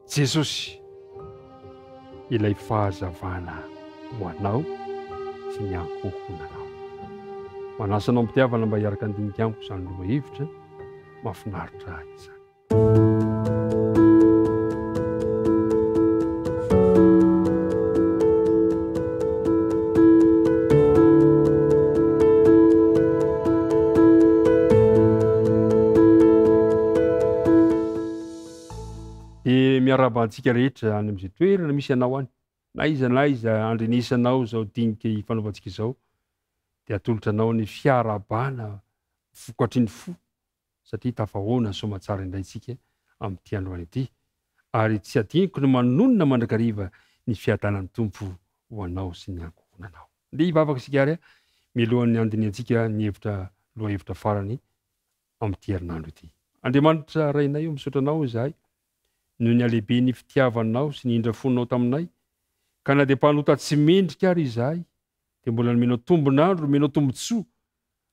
Jesosy ilay fahazavana ho anao sy ny ankohonanao. Manasanao mpitiavana mba hiaraka andinika amiko izany lohahevitra mahafinaritra izany. Miarabantsika rehetra any amin'izay toerana misy anao any, na iza andrenisanao zao dinika fanaovantsika izao, dia atolotra anao ny fiarabana vokatriny fo, satria tafahoana somatsara indraytsika amin'ity androany ity, ary tsy adiniko ny manonona mandrakariva ny fiadanan'ny Tompo ho anao sy ny ankohonanao. Ndeha hivavaka isika ary mialohan'ny andiniantsika ny lohahevitra farany amin'ity herinandro ity. Andriamanitra rainay io misaotra anao izahay noho ny alehibe ny fitiavanao sy ny indrafonao taminay, ka na dia mpanota tsy mendrika ary izahay, dia mbola nomenao tombonandro, nomenao tombotsoa,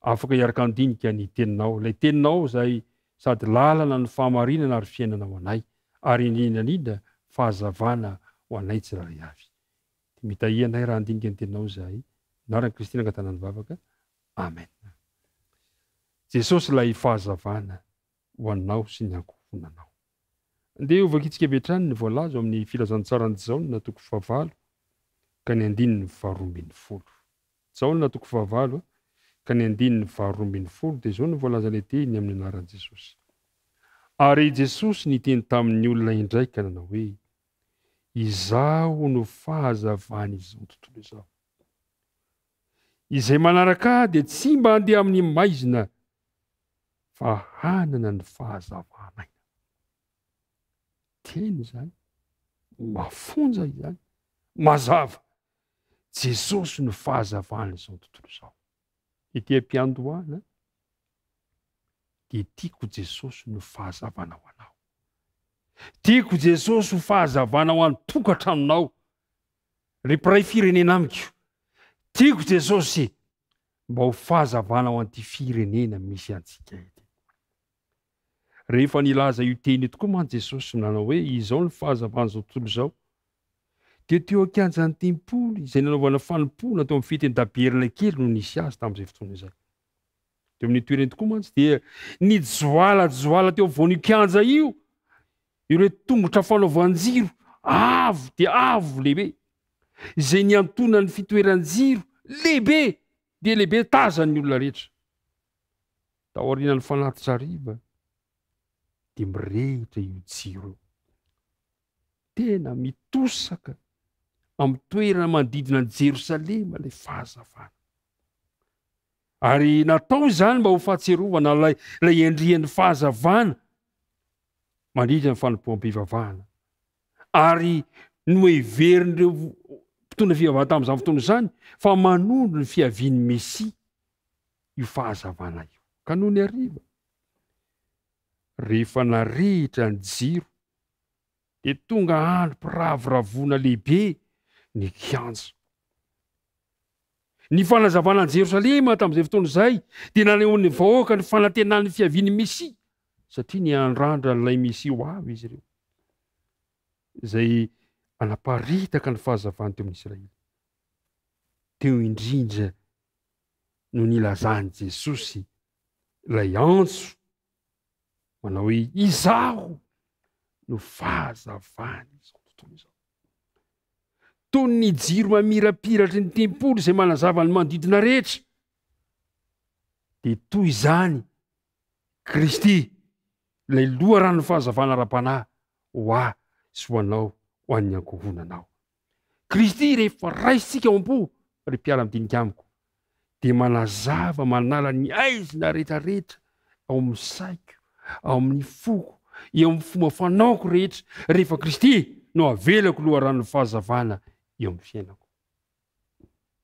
afaka hiaraka andinika ny teninao, ilay teninao izay sady lalana ny fahamarinana ary fiainana ho anay, ary indrindra fahazavana ho anay tsiraray avy. Mitahianay raha andinika ny teninao izahay, naran'i Kristy nangatana ny vavaka. Amen. Jesosy ilay fahazavana ho anao sy ny ankohonanao. Andeha ovakitsika betrany ny voalaza amin'ny filazantsarany Jaona toko 9 ka ny 12. Jaona toko 9 ka ny 12 dia izao ny voalaza lehteny amin'ny anaran'i Jesosy. Ary Jesosy niteny tamin'ny olona indraika nanao hoe, izaho no fahazavana izao tontolo izao. Izay manaraka dia tsy mba handeha amin'ny maizina fa hanana ny fahazavana. Teny izany, mafonja izany, mazava. Jesosy no fahazavana izao tontolo izao. Ity am-piandohana dia tiako Jesosy no fahazavana ho anao. Tiako Jesosy ho fahazavana ho any-tokantranonao, ry mpiray firenena amiko. Tiako Jesosy mba ho fahazavana ho an'ity firenena misy antsika ety. Rehefa nilaza io teny tokoa mantsy Jesosy nanao hoe izao ny fahazavana izao tontolo izao, dia teo an-kianjan'ny tempoly izay nanaovana fanompoana teo amin'ny fiteny-daberana kely no nisy azy tamin'izay fotoana izay. Teo amin'ny toerany tokoa mantsy dia nijoalajoala teo afovoan'io kianja io, ireo tongotra fanaovan-jiro avo dia avo lehibe, izay niantona ny fitoeran-jiro lehibe dia lehibe tazan'ny olona rehetra. Taorian'ny fanatitra hariva dia mirehitra io jiro. Tena mitosaka amin'ny toerana manodidina ny Jerosalema ilay fahazavana. Ary natao izany mba ho fahatserovana ilay endrian'ny fahazavana mandritra ny fanompoam-pivavahana. Ary no heverin'ireo mpitondra fivavahana tamin'izany fotoana izany fa manondro ny fiavian'ny Mesia io fahazavana io. Ka noho ny hariva, rehefa narehitra ny jiro, dia tonga andro mpiravoravoana lehibe ny kianja. Ny fanazavana ny Jerosalema tamin'izay fotoana izay dia nanehoan'ny vahoaka ny fanantenan'ny fiavian'ny Mesia, satria ny andrandra n'ilay Mesia ho avy izy ireo, izay anaparitaka ny fahazavana teo amin'ny Israely. Teo indrindra no nilazany Jesosy ilay antso manao hoe izaho no fahazavana izao tontolo izao. Toy ny jiro mamirapiratry ny tempoly izay manazava ny manodidina rehetra, dia toy izany Kristy, ilay loharano fahazavana ara-panahy ho ahy sy ho anao, ho an'ny ankohonanao. Kristy rehefa raisitsika ao am-po, ry mpiara-midinika amiko, dia manazava manala ny aizina rehetrarehetra ao amin'ny saiko, ao amin'ny foko, eo amin'ny fomba fanaoko rehetra, rehefa Kristy no avelako loharanon'ny fahazavana eo amin'ny fiainako.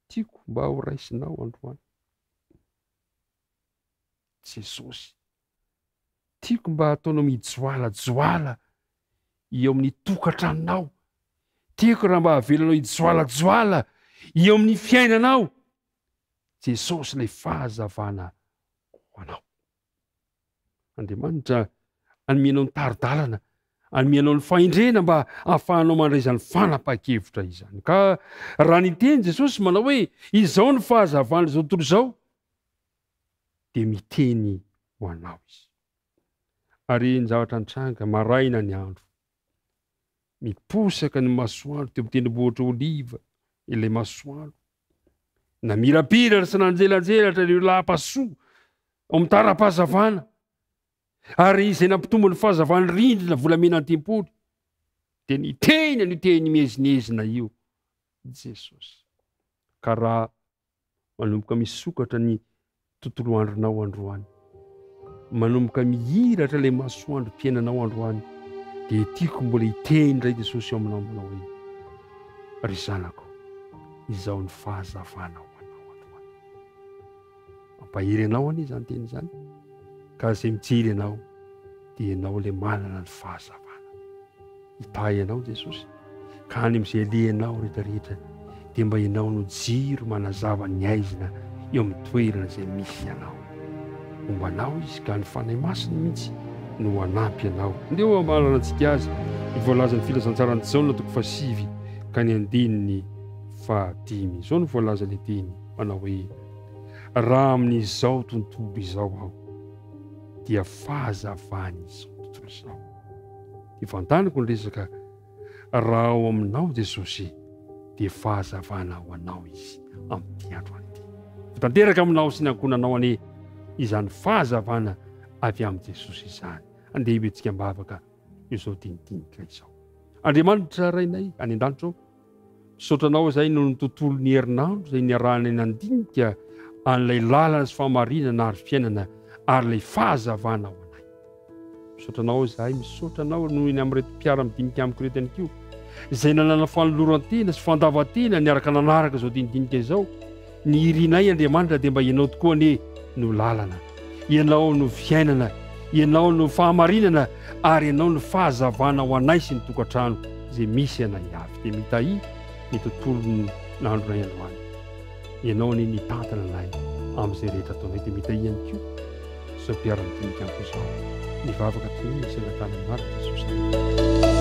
Tiako mba ho raisinao androany Jesosy. Tiako mba ataonao mijoalajoala eo amin'ny tokantranonao. Tiako raha mba havelanao hijoalajoala eo amin'ny fiainanao. Jesosy ilay fahazavana ho anao. Andriamanitra anomenao ny taridalana Anomenao ny fahendrena mba ahafahanao mandray izany fanapahan-kevitra izany. Ka raha niteny Jesosy manao hoe izao ny fahazavana izao tontolo izao, dia miteny ho anao izy. Ary ny zavatra nitranga maraina ny andro, miposaka ny masoandro teo am-tendrombohitra Oliva, ilay masoandro. Na mirapiratra sy nanjelanjelatra ireo laha-pasoa ao amin'ny tara-pahazavana. Ary izay nampitombo ny fahazavana rindrina volamena ny tempoly, dia niteny mihezinezina io Jesosy. Ka raha manomboka misokatra ny tontolo andronao androany, manomboka mihiratra ilay masoandro mpiainanao androany, dia tiako mbola hiteny indray Jesosy ao aminao manao hoe ry zanako, izao ny fahazavana ho anao androany. Mampahiry anao anie izany teny izany, ka izay mijery anao dia ianao ilay manana ny fahazavana. Hitahy anao Jesosy, ka any amin'izay alehanao rehetrarehetra dia mba ianao no jiro manazava ny aizina eo amin'ny toerana izay misy ianao. Mombanao izy ka ny fanahy masiny mihitsy no hanampy anao. Ndeo amalana antsika azy ny voalazan'ny filazantsarany Jaona toko 7 ka ny 5. Izao no voalazany teny manao hoe raha amin'izao tontolo izao aho dia fahazavany izao tontolo izao. Ifantanako ny resaka raha ao aminao Jesosy dia fahazavana ho anao izy amin'ity andro ity. Tanteraka aminao sy ny ankonanao anie izany fahazavana avy amin'ny Jesosy izany. Andeha hibetsika mbavaka izao tinidinika izao. Andriamanitra rainay any an-danitra ao, misaotranao izay no ny tontolo ny herinandro izay niarahana ny andinika an'ilay lalana sy fahamarinana ary fiainana ary ilay fahazavana ho anay. Misaotranao izahay, misaotranao noho ny amin'reto mpiara midinika amiko reto ihany koa, izay nanana fanoloran-tena sy fandavan-tena niaraka nanaraka izao tinidinika izao. Ny irinay Andriamanitra dia mba ianao tokoa anie no lalana, ianao no fiainana, ianao no fahamarinana ary ianao no fahazavana ho anay sy ny tokantrano izay misy anay avy. Dia mitahy ny tontolo n'andronay androany, ianao anie nitantana anay amin'izay rehetra ataonay. Dia mitahy ihany koa izao mpiara-midinika amiko izao, nivavaka toy ny sangatana marika Jesosy.